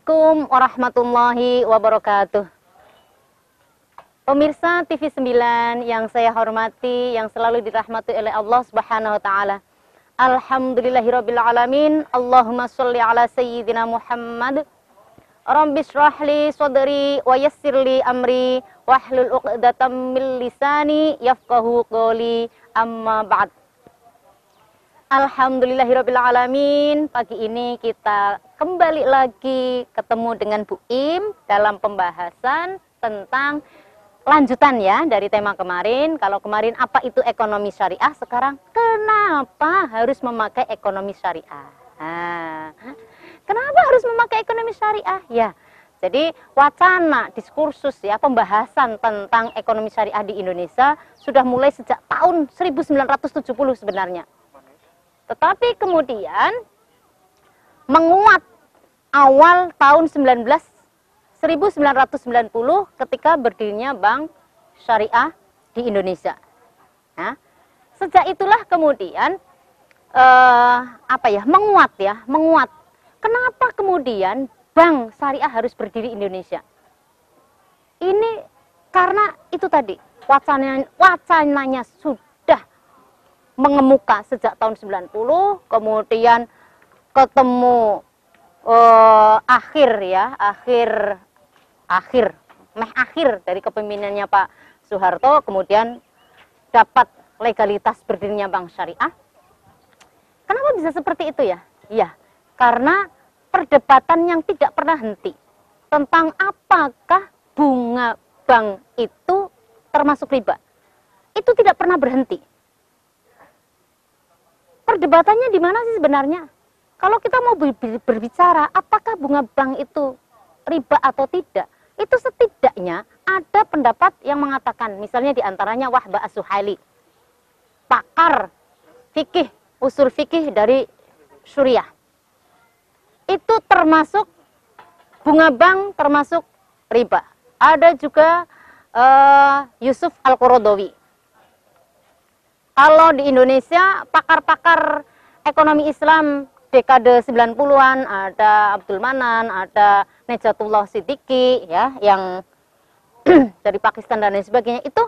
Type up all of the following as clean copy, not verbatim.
Assalamualaikum warahmatullahi wabarakatuh. Pemirsa TV 9 yang saya hormati, yang selalu dirahmati oleh Allah Subhanahu wa taala. Alhamdulillahirabbil alamin. Allahumma sholli ala sayyidina Muhammad. Rabbi shrah li sadri wa yassir li amri wahlul 'uqdatam min lisani yafqahu qawli. Amma ba'd. Alhamdulillahirabbil alamin. Pagi ini kita kembali lagi ketemu dengan Bu Im dalam pembahasan tentang lanjutan ya dari tema kemarin. Kalau kemarin apa itu ekonomi syariah, sekarang kenapa harus memakai ekonomi syariah? Kenapa harus memakai ekonomi syariah? Ya, jadi wacana diskursus ya, pembahasan tentang ekonomi syariah di Indonesia sudah mulai sejak tahun 1970 sebenarnya. Tetapi kemudian menguat awal tahun 1990 ketika berdirinya Bank Syariah di Indonesia. Nah, sejak itulah kemudian menguat. Kenapa kemudian Bank Syariah harus berdiri di Indonesia? Ini karena itu tadi wacananya sudah mengemuka sejak tahun 90, kemudian ketemu akhir dari kepemimpinannya Pak Soeharto, kemudian dapat legalitas berdirinya Bank Syariah. Kenapa bisa seperti itu ya? Iya, karena perdebatan yang tidak pernah henti tentang apakah bunga bank itu termasuk riba, itu tidak pernah berhenti. Perdebatannya di mana sih sebenarnya? Kalau kita mau berbicara apakah bunga bank itu riba atau tidak, itu setidaknya ada pendapat yang mengatakan, misalnya diantaranya Wahbah As-Suhaili, pakar fikih, usul fikih dari Suriah, itu termasuk bunga bank termasuk riba. Ada juga Yusuf Al-Qaradawi. Kalau di Indonesia, pakar-pakar ekonomi Islam dekade 90-an, ada Abdul Manan, ada Nejatullah Siddiqi, ya, yang dari Pakistan dan lain sebagainya, itu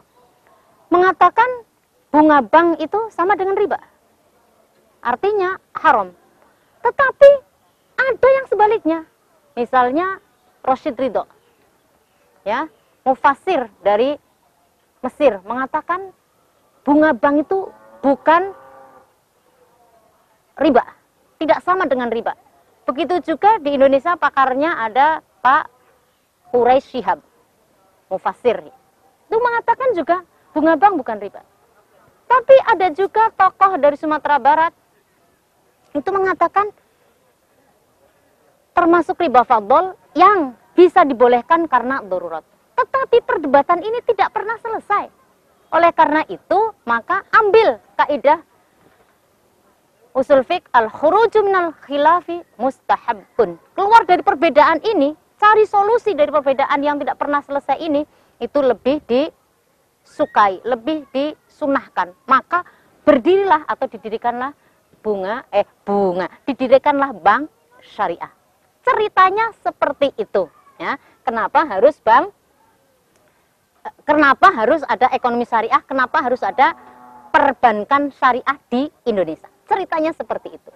mengatakan bunga bank itu sama dengan riba. Artinya haram. Tetapi ada yang sebaliknya. Misalnya Rashid Ridho, ya, mufassir dari Mesir, mengatakan bunga bank itu bukan riba, tidak sama dengan riba. Begitu juga di Indonesia pakarnya ada Pak Quraish Shihab, mufassir. Itu mengatakan juga bunga bank bukan riba. Tapi ada juga tokoh dari Sumatera Barat itu mengatakan termasuk riba fadl yang bisa dibolehkan karena darurat. Tetapi perdebatan ini tidak pernah selesai. Oleh karena itu, maka ambil kaidah usul fiqh al-khuruju minal khilafi mustahabun. Keluar dari perbedaan ini, cari solusi dari perbedaan yang tidak pernah selesai ini, itu lebih disukai, lebih disunahkan. Maka berdirilah atau didirikanlah didirikanlah Bank Syariah. Ceritanya seperti itu, ya. Kenapa harus ada ekonomi syariah, kenapa harus ada perbankan syariah di Indonesia. Ceritanya seperti itu.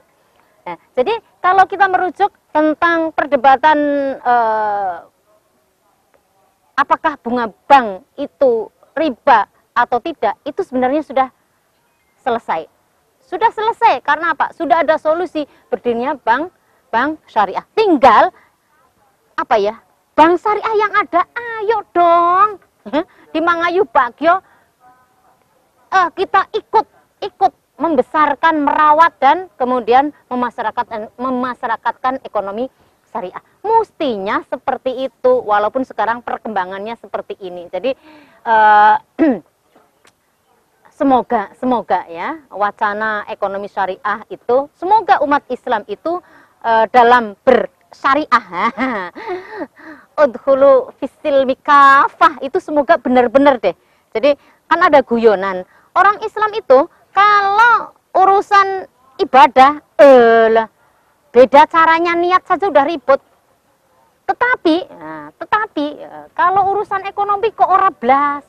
Nah, jadi kalau kita merujuk tentang perdebatan apakah bunga bank itu riba atau tidak, itu sebenarnya sudah selesai. Sudah selesai karena apa? Sudah ada solusi berdirinya bank syariah. Tinggal bank syariah yang ada, ayo dong. Di Mangayu Bagyo kita ikut membesarkan, merawat dan kemudian memasyarakatkan ekonomi syariah. Mestinya seperti itu, walaupun sekarang perkembangannya seperti ini. Jadi semoga ya wacana ekonomi syariah itu, semoga umat Islam itu dalam bersyariah udhulu fisil mikafah itu semoga benar-benar deh. Jadi kan ada guyonan orang Islam itu kalau urusan ibadah beda caranya, niat saja udah ribut. Tetapi kalau urusan ekonomi kok ora blas.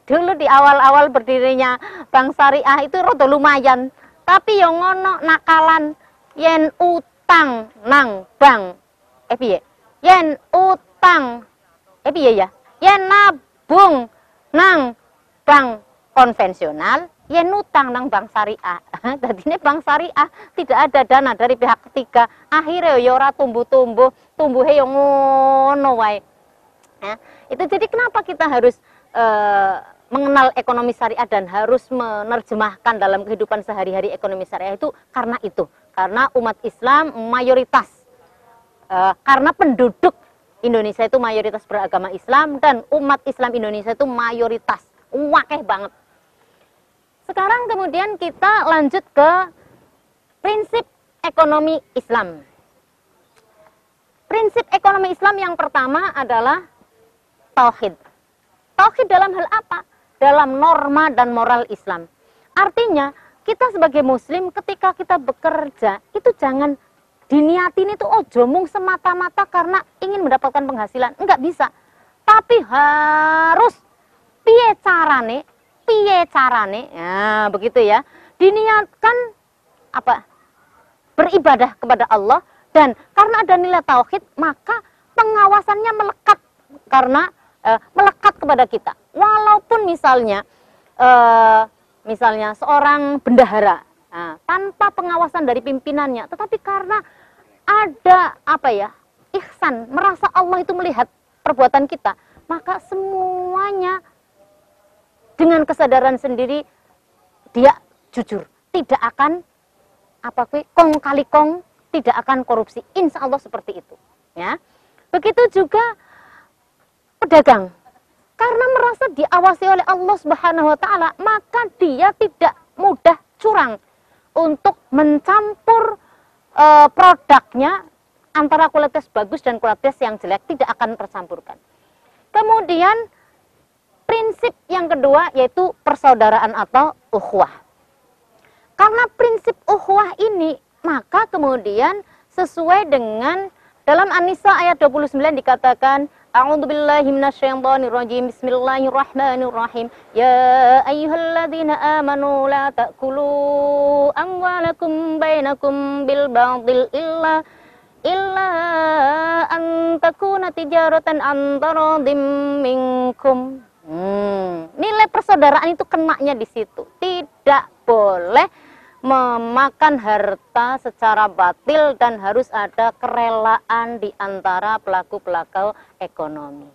Dulu di awal-awal berdirinya Bank Syariah itu rada lumayan, tapi yang ngono nakalan yen utang nang bank piye? Yen utang piye ya? Yen nabung nang bank konvensional, yen utang nang bank syariah. Dadine bank syariah tidak ada dana dari pihak ketiga. Akhirnya ya ora tumbuh-tumbuh, tumbuhe yo ngono wae. Ya, itu jadi kenapa kita harus mengenal ekonomi syariah dan harus menerjemahkan dalam kehidupan sehari-hari ekonomi syariah itu karena umat Islam mayoritas, karena penduduk Indonesia itu mayoritas beragama Islam dan umat Islam Indonesia itu mayoritas, wakeh banget. Sekarang kemudian kita lanjut ke prinsip ekonomi Islam. Prinsip ekonomi Islam yang pertama adalah tauhid. Tauhid dalam hal apa? Dalam norma dan moral Islam. Artinya, kita sebagai muslim ketika kita bekerja, itu jangan diniatin itu ojo mung semata-mata karena ingin mendapatkan penghasilan. Enggak bisa. Tapi harus piye carane, nah, begitu ya. Diniatkan apa? Beribadah kepada Allah, dan karena ada nilai tauhid, maka pengawasannya melekat karena melekat kepada kita. Walaupun misalnya seorang bendahara tanpa pengawasan dari pimpinannya, tetapi karena ada ihsan, merasa Allah itu melihat perbuatan kita, maka semuanya dengan kesadaran sendiri dia jujur, tidak akan kong kali kong, tidak akan korupsi. Insya Allah seperti itu, ya. Begitu juga pedagang, karena merasa diawasi oleh Allah Subhanahu wa taala, maka dia tidak mudah curang untuk mencampur produknya antara kualitas bagus dan kualitas yang jelek, tidak akan tercampurkan. Kemudian prinsip yang kedua yaitu persaudaraan atau ukhuwah. Karena prinsip ukhuwah ini, maka kemudian sesuai dengan dalam An-Nisa ayat 29 dikatakan, A'udzubillahi minasyaitonirrajim. Bismillahirrahmanirrahim. Ya ayyuhalladzina amanu la ta'kulu amwalakum bainakum bil batil illa an takuna tijaratan an taradim minkum. Nilai persaudaraan itu kenaknya di situ. Tidak boleh memakan harta secara batil dan harus ada kerelaan di antara pelaku-pelaku ekonomi.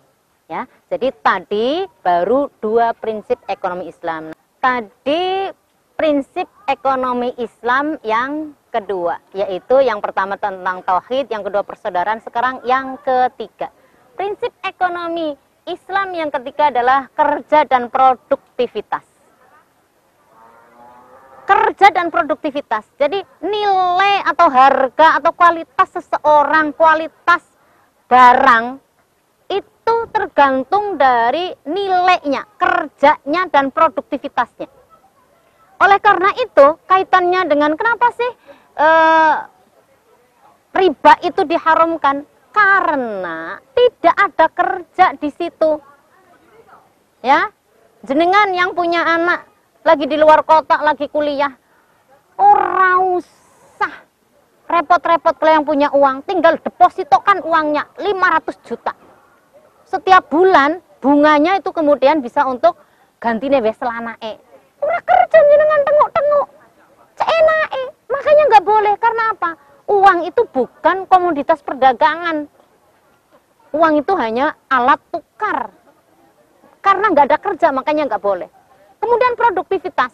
Ya, jadi tadi baru dua prinsip ekonomi Islam. Tadi prinsip ekonomi Islam yang kedua, yaitu yang pertama tentang tauhid, yang kedua persaudaraan, sekarang yang ketiga. Prinsip ekonomi Islam yang ketiga adalah kerja dan produktivitas. Kerja dan produktivitas. Jadi nilai atau harga atau kualitas seseorang, kualitas barang itu tergantung dari nilainya, kerjanya dan produktivitasnya. Oleh karena itu kaitannya dengan kenapa sih riba itu diharamkan? Karena tidak ada kerja di situ. Ya, jenengan yang punya anak lagi di luar kota, lagi kuliah, ora usah repot-repot kalau yang punya uang, tinggal depositokan uangnya 500 juta. Setiap bulan bunganya itu kemudian bisa untuk gantine wes lanake. Ora kerja jenengan tengok-tengok. Cenake. Makanya nggak boleh, karena apa? Uang itu bukan komoditas perdagangan. Uang itu hanya alat tukar. Karena nggak ada kerja, makanya nggak boleh. Kemudian produktivitas.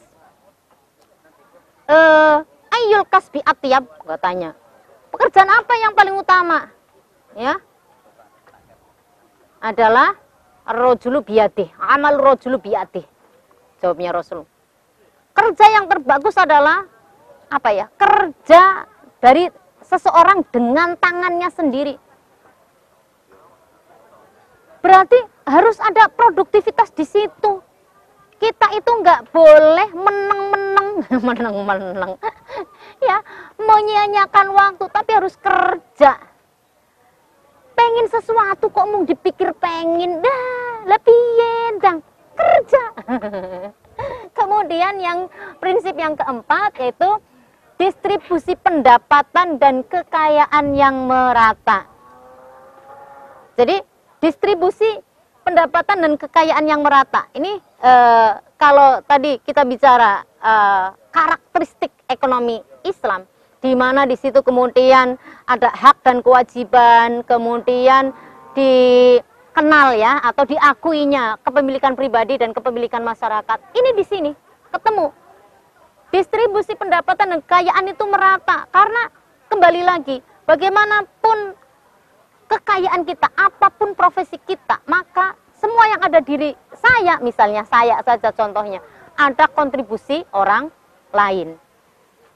Ayyul kasbi atyab, katanya. Pekerjaan apa yang paling utama? Ya. Adalah rojulu biyadih, amal rojulu biyadih. Jawabnya Rasul. Kerja yang terbagus adalah apa ya? Kerja dari seseorang dengan tangannya sendiri. Berarti harus ada produktivitas di situ. Kita itu nggak boleh meneng-meneng, ya, menyia-nyiakan waktu, tapi harus kerja. mung dipikir pengen dah lepian dang kerja. Kemudian yang prinsip yang keempat yaitu distribusi pendapatan dan kekayaan yang merata. Jadi distribusi pendapatan dan kekayaan yang merata. Ini kalau tadi kita bicara karakteristik ekonomi Islam, di mana di situ kemudian ada hak dan kewajiban, kemudian dikenal ya atau diakuinya kepemilikan pribadi dan kepemilikan masyarakat. Ini di sini ketemu distribusi pendapatan dan kekayaan itu merata, karena kembali lagi bagaimanapun kekayaan kita, apapun profesi kita, maka semua yang ada diri saya, misalnya saya saja contohnya, ada kontribusi orang lain.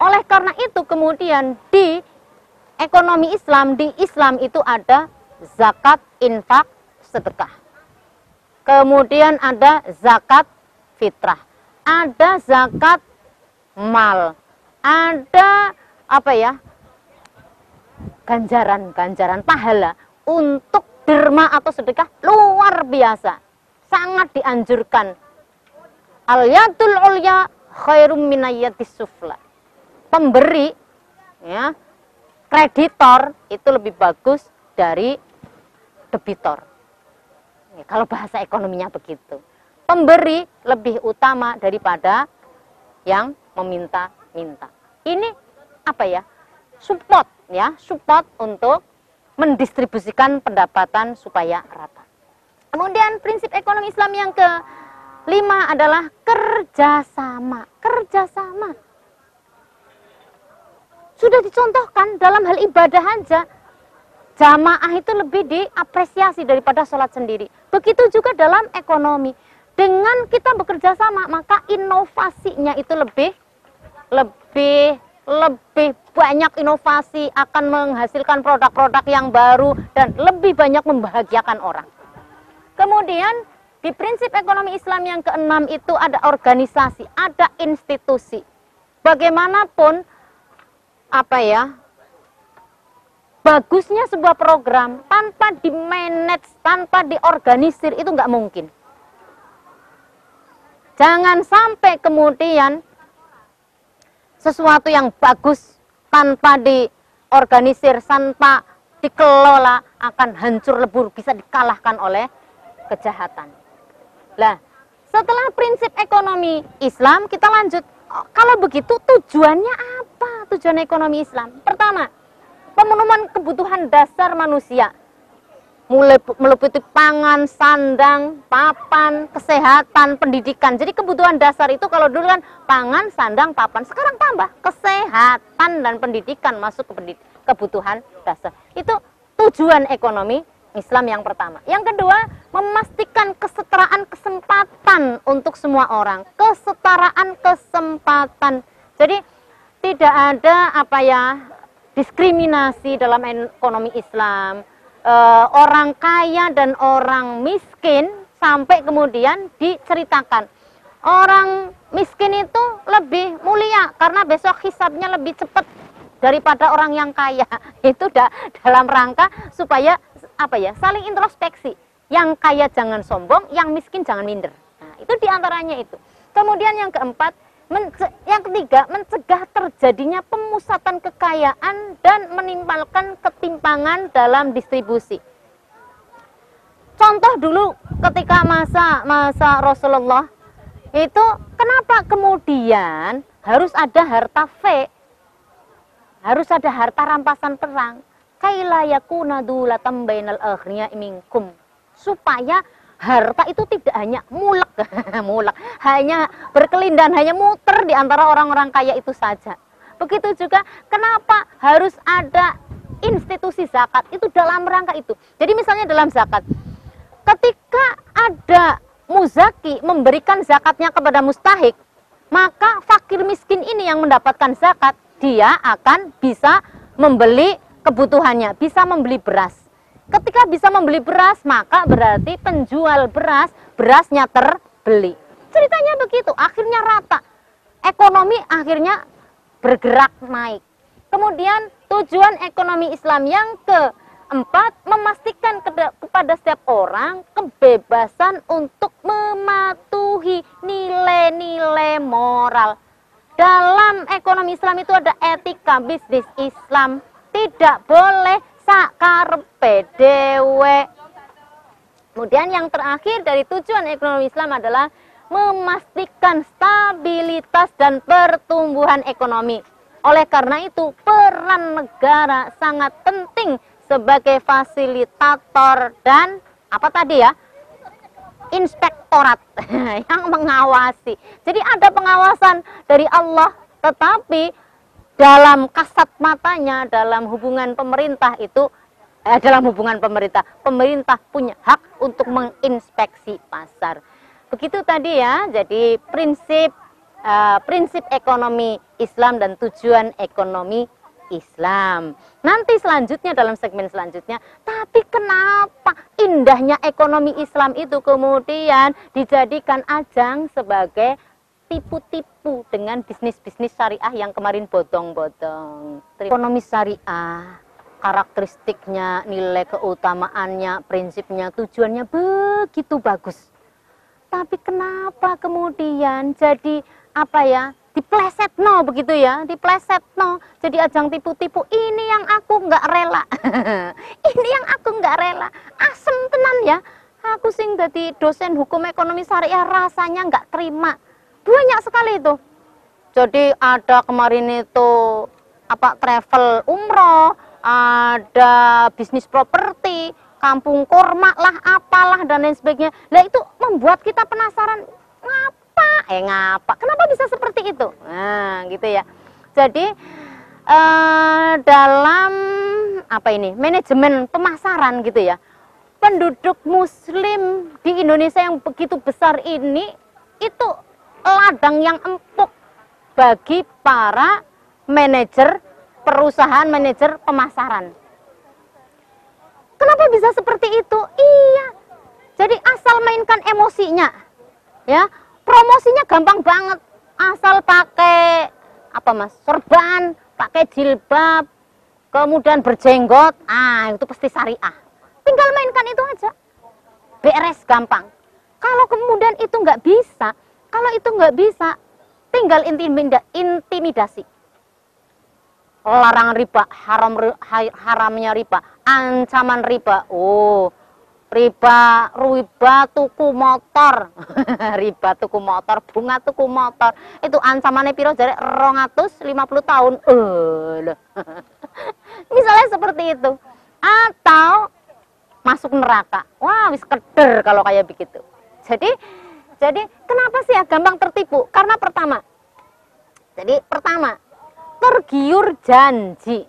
Oleh karena itu kemudian di ekonomi Islam, di Islam itu ada zakat, infak, sedekah. Kemudian ada zakat fitrah, ada zakat mal, ada apa ya, ganjaran pahala untuk derma atau sedekah luar biasa, sangat dianjurkan. Al yadul ulya khairum minayatis sufla. Pemberi ya, kreditor itu lebih bagus dari debitor. Ya, kalau bahasa ekonominya begitu. Pemberi lebih utama daripada yang meminta-minta. Ini apa ya? Support ya, support untuk mendistribusikan pendapatan supaya rata. Kemudian prinsip ekonomi Islam yang kelima adalah kerjasama. Kerjasama sudah dicontohkan dalam hal ibadah aja. Jamaah itu lebih diapresiasi daripada sholat sendiri. Begitu juga dalam ekonomi. Dengan kita bekerja sama, maka inovasinya itu lebih banyak inovasi, akan menghasilkan produk-produk yang baru dan lebih banyak membahagiakan orang. Kemudian di prinsip ekonomi Islam yang keenam itu ada organisasi, ada institusi. Bagaimanapun apa ya, bagusnya sebuah program tanpa di-manage, tanpa diorganisir itu nggak mungkin. Jangan sampai kemudian sesuatu yang bagus tanpa diorganisir, tanpa dikelola akan hancur lebur, bisa dikalahkan oleh kejahatan. Nah, setelah prinsip ekonomi Islam kita lanjut. Kalau begitu tujuannya apa? Tujuan ekonomi Islam. Pertama, pemenuhan kebutuhan dasar manusia. Mulai meliputi pangan, sandang, papan, kesehatan, pendidikan. Jadi kebutuhan dasar itu kalau dulu kan pangan, sandang, papan. Sekarang tambah kesehatan dan pendidikan masuk ke kebutuhan dasar. Itu tujuan ekonomi Islam yang pertama. Yang kedua, memastikan kesetaraan kesempatan untuk semua orang. Kesetaraan kesempatan. Jadi tidak ada apa ya, diskriminasi dalam ekonomi Islam. Orang kaya dan orang miskin sampai kemudian diceritakan. Orang miskin itu lebih mulia karena besok hisabnya lebih cepat daripada orang yang kaya. Itu dalam rangka supaya apa ya, saling introspeksi. Yang kaya jangan sombong, yang miskin jangan minder. Nah, itu diantaranya itu. Kemudian yang keempat, yang ketiga, mencegah terjadinya pemusatan kekayaan dan menimbulkan ketimpangan dalam distribusi. Contoh dulu ketika masa Rasulullah itu, kenapa kemudian harus ada harta harus ada harta rampasan perang? Kaila yakuna dulatan bainal aghniya minkum, supaya harta itu tidak hanya mulek, hanya berkelindan, hanya muter di antara orang-orang kaya itu saja. Begitu juga kenapa harus ada institusi zakat, itu dalam rangka itu. Jadi misalnya dalam zakat, ketika ada muzaki memberikan zakatnya kepada mustahik, maka fakir miskin ini yang mendapatkan zakat, dia akan bisa membeli kebutuhannya, bisa membeli beras. Ketika bisa membeli beras, maka berarti penjual beras, berasnya terbeli. Ceritanya begitu, akhirnya rata. Ekonomi akhirnya bergerak naik. Kemudian tujuan ekonomi Islam yang Empat, memastikan kepada setiap orang kebebasan untuk mematuhi nilai-nilai moral. Dalam ekonomi Islam itu ada etika bisnis Islam. Tidak boleh sakarepe dhewe. Kemudian yang terakhir dari tujuan ekonomi Islam adalah memastikan stabilitas dan pertumbuhan ekonomi. Oleh karena itu, peran negara sangat penting sebagai fasilitator dan apa tadi ya? Inspektorat yang mengawasi. Jadi ada pengawasan dari Allah, tetapi dalam kasat matanya, dalam hubungan pemerintah itu, dalam hubungan pemerintah punya hak untuk menginspeksi pasar. Begitu tadi ya, jadi prinsip ekonomi Islam dan tujuan ekonomi Islam. Nanti selanjutnya dalam segmen selanjutnya, tapi kenapa indahnya ekonomi Islam itu kemudian dijadikan ajang sebagai tipu-tipu dengan bisnis-bisnis syariah yang kemarin bodong-bodong. Ekonomi syariah, karakteristiknya, nilai keutamaannya, prinsipnya, tujuannya begitu bagus. Tapi kenapa kemudian jadi apa ya? Diplesetno begitu ya, diplesetno jadi ajang tipu-tipu. Ini yang aku nggak rela. Ini yang aku nggak rela. Asem tenan ya. Aku sing jadi dosen hukum ekonomi syariah rasanya nggak terima. Banyak sekali itu. Jadi ada kemarin itu apa travel umroh, ada bisnis properti, kampung kurma lah, apalah dan lain sebagainya. Nah itu membuat kita penasaran, ngapa? Kenapa bisa seperti itu? Nah, gitu ya. Jadi dalam apa ini? Manajemen pemasaran gitu ya. Penduduk muslim di Indonesia yang begitu besar ini itu ladang yang empuk bagi para manajer perusahaan, manajer pemasaran. Kenapa bisa seperti itu? Iya. Jadi asal mainkan emosinya. Ya. Promosinya gampang banget, asal pakai apa mas, sorban, pakai jilbab, kemudian berjenggot, itu pasti syariah. Tinggal mainkan itu aja, beres gampang. Kalau kemudian itu nggak bisa, tinggal intimidasi. Larangan riba, haramnya riba, ancaman riba. Riba tuku motor. Riba tuku motor, bunga tuku motor. Itu ancamannya piro jare 250 tahun. Misalnya seperti itu. Atau masuk neraka. Wah, wis keder kalau kayak begitu. Jadi kenapa sih ya gampang tertipu? Karena pertama, tergiur janji.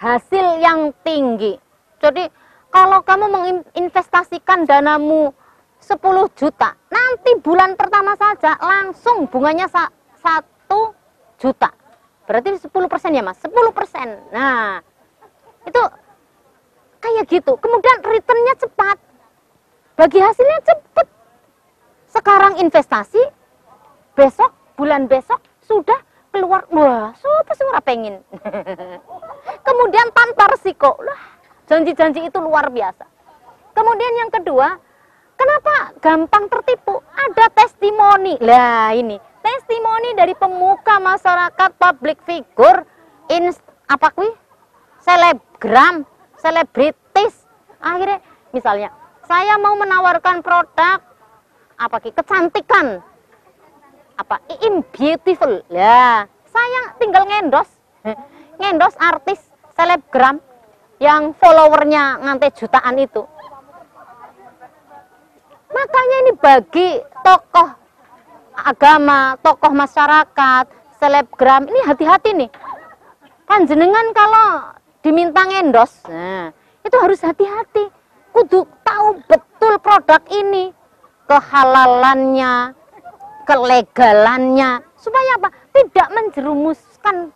Hasil yang tinggi. Jadi kalau kamu menginvestasikan danamu 10 juta, nanti bulan pertama saja langsung bunganya 1 juta. Berarti 10% ya mas, 10%. Nah, itu kayak gitu. Kemudian returnnya cepat. Bagi hasilnya cepat. Sekarang investasi, bulan besok sudah keluar. Wah, siapa sih ora pengen. Kemudian tanpa resiko. Lah, janji-janji itu luar biasa. Kemudian yang kedua, kenapa gampang tertipu? Ada testimoni. Lah ini, testimoni dari pemuka masyarakat, public figure, selebgram, selebritis. Akhirnya misalnya, saya mau menawarkan produk kecantikan. Beautiful. Lah, saya tinggal ngendos artis selebgram yang followernya ngantai jutaan itu. Makanya ini bagi tokoh agama, tokoh masyarakat, selebgram, ini hati-hati nih. Panjenengan kalau diminta ngendos, itu harus hati-hati. Kudu tahu betul produk ini, kehalalannya, kelegalannya, supaya apa? Tidak menjerumuskan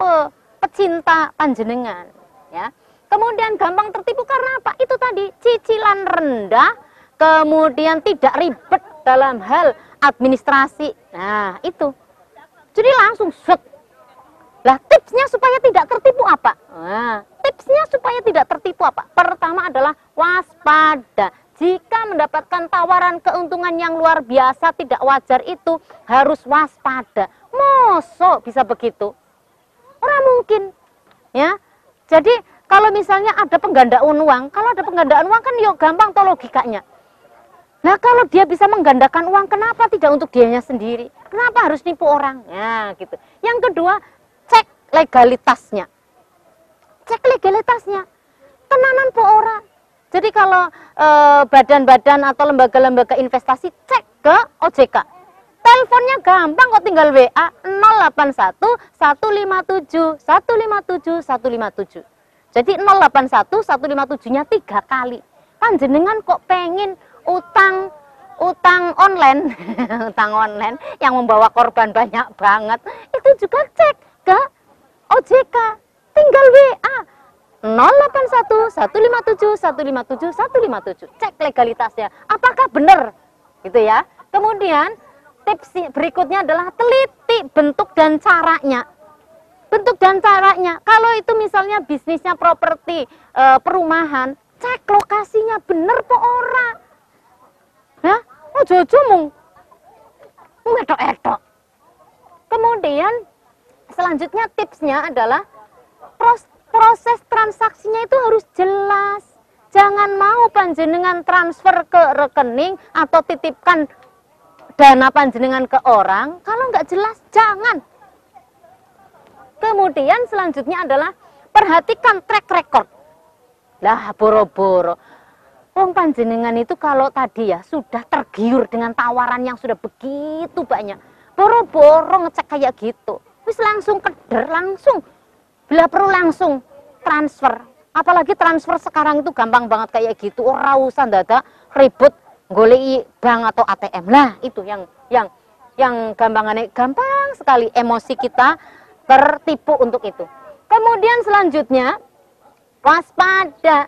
pecinta panjenengan, ya. Kemudian gampang tertipu karena apa? Itu tadi, cicilan rendah, kemudian tidak ribet dalam hal administrasi. Nah, itu. Jadi langsung set. Lah, tipsnya supaya tidak tertipu apa? Nah, tips tipsnya supaya tidak tertipu apa? Pertama adalah waspada. Jika mendapatkan tawaran keuntungan yang luar biasa tidak wajar itu harus waspada. Mosok bisa begitu? Orang mungkin, ya. Jadi kalau misalnya ada penggandaan uang, kalau ada penggandaan uang kan yuk gampang toh logikanya. Nah kalau dia bisa menggandakan uang, kenapa tidak untuk dianya sendiri? Kenapa harus nipu orang? Ya gitu. Yang kedua, cek legalitasnya. Cek legalitasnya. Tenanan po ora. Jadi kalau badan-badan atau lembaga-lembaga investasi cek ke OJK. Teleponnya gampang kok, tinggal WA 081 157 157 157. Jadi 081 157-nya 3 kali. Panjenengan kok pengen utang online, utang online yang membawa korban banyak banget. Itu juga cek ke OJK. Tinggal WA 081 157 157 157. Cek legalitasnya. Apakah benar? Gitu ya. Kemudian tips berikutnya adalah teliti bentuk dan caranya. Bentuk dan caranya. Kalau itu misalnya bisnisnya properti perumahan, cek lokasinya bener po ora. Ya, ojo mung etok-etok. Kemudian selanjutnya tipsnya adalah proses transaksinya itu harus jelas. Jangan mau panjenengan transfer ke rekening atau titipkan dana panjenengan ke orang kalau nggak jelas, jangan. Kemudian selanjutnya adalah perhatikan track record. Lah boro-boro wong panjenengan itu kalau tadi ya sudah tergiur dengan tawaran yang sudah begitu banyak, boro-boro ngecek kayak gitu, wis langsung keder, langsung bila perlu langsung transfer. Apalagi transfer sekarang itu gampang banget kayak gitu, ora usah dadak ribut goleki bank atau ATM. Lah itu yang gampang sekali emosi kita tertipu untuk itu. Kemudian selanjutnya waspada.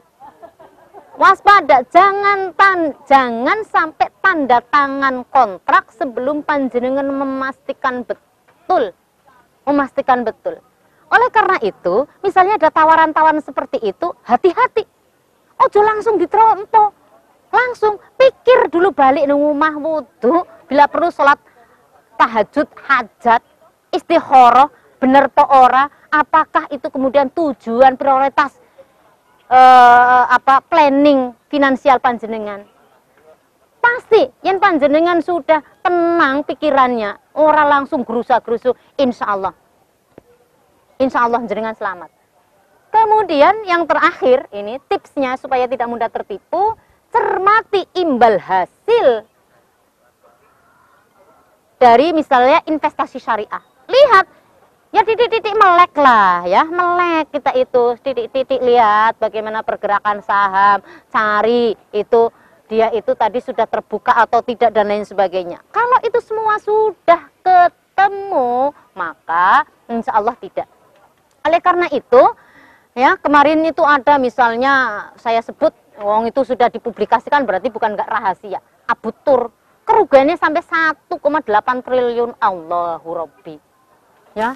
Waspada, jangan sampai tanda tangan kontrak sebelum panjenengan memastikan betul. Oleh karena itu, misalnya ada tawaran-tawaran seperti itu, hati-hati. Ojo langsung diterompo. Langsung pikir dulu balik nang omah wudu, bila perlu sholat tahajud, hajat, istikharah, bener to ora, apakah itu kemudian tujuan prioritas planning finansial panjenengan. Pasti yang panjenengan sudah tenang pikirannya, ora langsung gerusa-gerusu, insya Allah jenengan selamat. Kemudian yang terakhir ini tipsnya supaya tidak mudah tertipu, cermati imbal hasil dari misalnya investasi syariah. Lihat, ya titik-titik melek lah ya, melek kita itu, titik-titik lihat bagaimana pergerakan saham, cari itu dia itu tadi sudah terbuka atau tidak dan lain sebagainya. Kalau itu semua sudah ketemu, maka insya Allah tidak. Oleh karena itu, ya kemarin itu ada misalnya saya sebut, wong itu sudah dipublikasikan berarti bukan nggak rahasia. Abutur kerugiannya sampai 1,8 triliun, Allahu Rabbi. Ya.